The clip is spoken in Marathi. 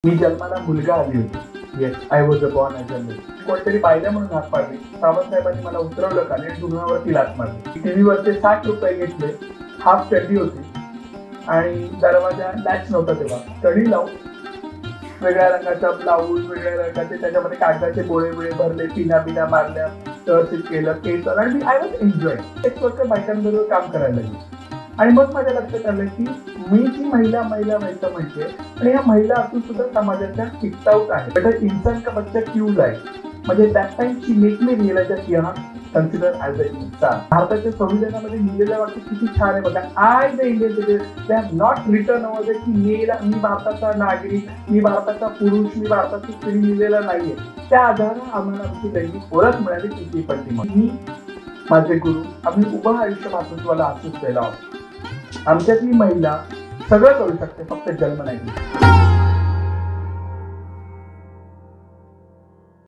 मी जन्माला मुलगा आली होती. Yes, I was a born as a male. कोणतरी पाहिलं म्हणून हात पाडली. सावंतसाहेबांनी मला उतरवलं खाली आणि धुण्यावरती लाथ मारली. टीव्हीवरचे 60 रुपये घेतले. हाफ चड्डी होती आणि दरवाजा लॅच नव्हता तेव्हा. कडी लावून वेगळ्या रंगाचा ब्लाऊज, वेगळ्या रंगाचे त्याच्यामध्ये कागदाचे गोळे भरले, पिना मारल्या, व्यवस्थित केलं, केस आणि आय वॉज एन्जॉय. एक वर्ष बायकांबरोबर काम करायला लागली. आणि मग माझ्या लक्षात आलं की मी जी महिला व्हायचं म्हणजे आणि ह्या महिला असून सुद्धा समाजाच्या किकआउट आहे. बेटा इंसान का बच्चा क्यों लाए, म्हणजे that time she make me realise की हा कन्सिडर ॲज अ इंसान. भारताच्या संविधानामध्ये लिहिलेलं वाक्य किती छान आहे बघा. I the Indian citizen they have not written over की मी भारताचा नागरिक, मी भारताचा पुरुष, मी भारताची स्त्री लिहिलेला नाहीये. त्या आधाराने आम्हाला आमची लैंगिक ओळख मिळाली ती पट्टी. मी माझे गुरु आम्ही उभं आयुष्य मातृत्वाला आसूस केला आहोत. आमच्यातली महिला सगळं करू शकते, फक्त जन्म नाही.